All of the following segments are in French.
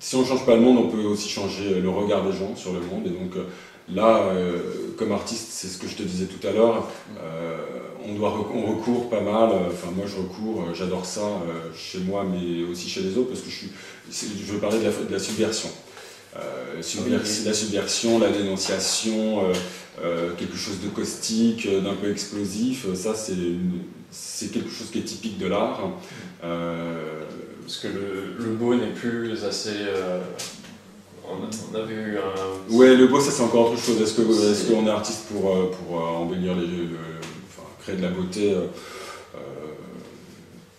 si on ne change pas le monde, on peut aussi changer le regard des gens sur le monde. Et donc là, comme artiste, c'est ce que je te disais tout à l'heure, on recourt pas mal, enfin moi je recours, j'adore ça chez moi, mais aussi chez les autres, parce que je veux parler de la subversion. La subversion, la dénonciation, quelque chose de caustique, d'un peu explosif, ça c'est quelque chose qui est typique de l'art. Parce que le beau n'est plus assez... on avait eu un... Ouais, le beau, ça c'est encore autre chose. Est-ce qu'on est artiste pour embellir enfin, créer de la beauté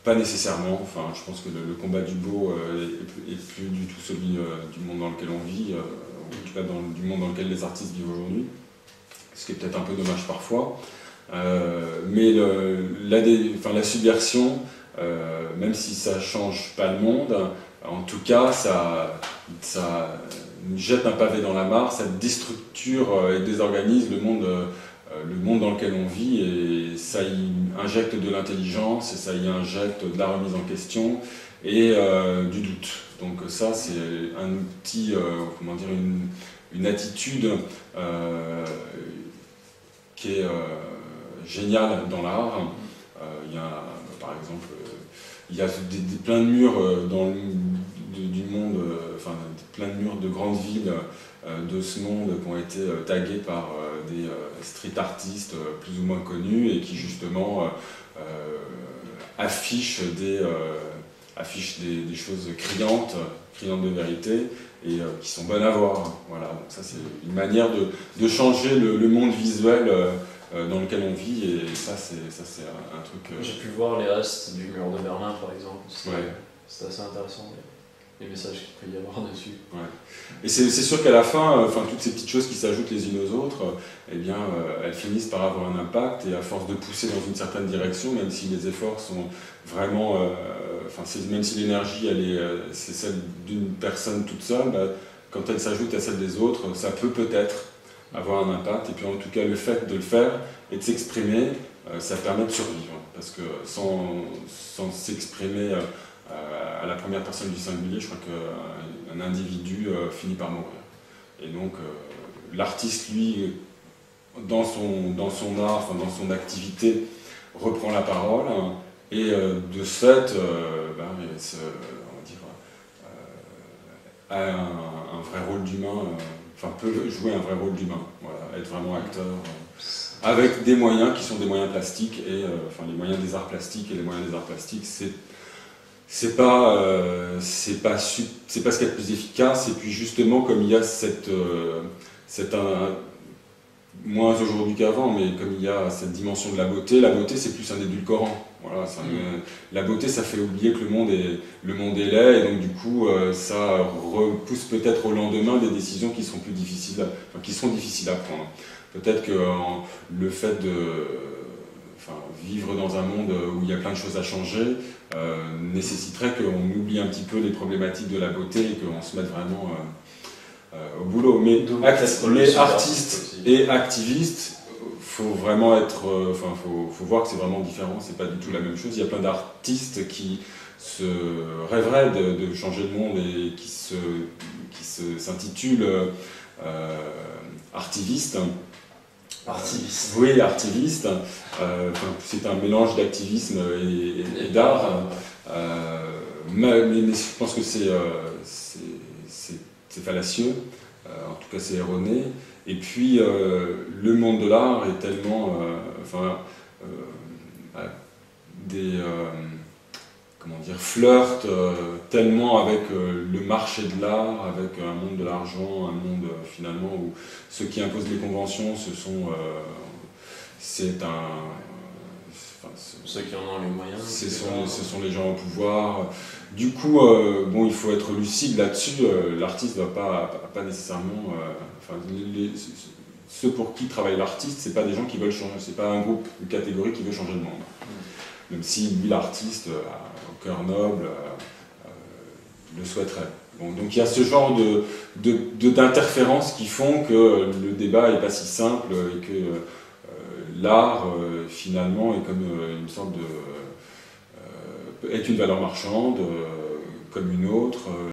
pas nécessairement. Enfin, je pense que le combat du beau est plus du tout celui du monde dans lequel on vit, ou en tout cas du monde dans lequel les artistes vivent aujourd'hui. Ce qui est peut-être un peu dommage parfois. Mais la subversion, même si ça ne change pas le monde, en tout cas, ça jette un pavé dans la mare, ça déstructure et désorganise le monde dans lequel on vit, et ça y injecte de l'intelligence, et ça y injecte de la remise en question et du doute. Donc ça, c'est un outil, comment dire, une attitude qui est géniale dans l'art. Il y a, par exemple, il y a plein de murs du monde, enfin plein de murs de grandes villes de ce monde qui ont été tagués par des street artistes plus ou moins connus, et qui justement affichent des choses criantes de vérité, et qui sont bonnes à voir. Voilà, donc ça c'est une manière de changer le monde visuel dans lequel on vit, et ça c'est un truc... J'ai pu voir les restes du mur de Berlin par exemple, c'était Ouais. assez intéressant, les messages qu'il peut y avoir dessus. Ouais. Et c'est sûr qu'à la fin, toutes ces petites choses qui s'ajoutent les unes aux autres, eh bien, elles finissent par avoir un impact, et à force de pousser dans une certaine direction, même si les efforts sont vraiment... même si l'énergie c'est celle d'une personne toute seule, quand elle s'ajoute à celle des autres, ça peut peut-être avoir un impact. Et puis en tout cas, le fait de le faire et de s'exprimer, ça permet de survivre. Parce que sans s'exprimer à la première personne du singulier, je crois qu'un individu finit par mourir. Et donc l'artiste, lui, dans son art, enfin, dans son activité, reprend la parole, et de ce fait, on va dire, a un vrai rôle d'humain, peut jouer un vrai rôle d'humain, voilà, être vraiment acteur, avec des moyens qui sont des moyens plastiques, et les moyens des arts plastiques, et les moyens des arts plastiques, c'est pas ce qu'il y a de plus efficace. Et puis justement, comme il y a moins aujourd'hui qu'avant, mais comme il y a cette dimension de la beauté c'est plus un édulcorant. Voilà, la beauté, ça fait oublier que le monde est laid, et donc du coup ça repousse peut-être au lendemain des décisions qui seront difficiles à prendre. Peut-être que le fait de vivre dans un monde où il y a plein de choses à changer nécessiterait qu'on oublie un petit peu les problématiques de la beauté, et qu'on se mette vraiment au boulot. Mais artistes et activistes, faut vraiment être, faut voir que c'est vraiment différent, c'est pas du tout la même chose. Il y a plein d'artistes qui se rêveraient de changer le monde, et qui s'intitulent artivistes. Artiviste. Oui, artiviste. C'est un mélange d'activisme et d'art. Mais je pense que c'est fallacieux, en tout cas c'est erroné. Et puis le monde de l'art est tellement... flirte tellement avec le marché de l'art, avec un monde de l'argent, un monde finalement où ceux qui imposent les conventions, ceux qui en ont les moyens. Ce sont les gens au pouvoir. Du coup, il faut être lucide là-dessus. L'artiste ne va pas nécessairement... ceux pour qui travaille l'artiste, c'est pas des gens qui veulent changer, c'est pas un groupe, une catégorie qui veut changer le monde. Même si lui, l'artiste, au cœur noble, le souhaiterait. Bon, donc il y a ce genre d'interférences qui font que le débat n'est pas si simple, et que l'art, finalement, est comme une sorte est une valeur marchande, comme une autre.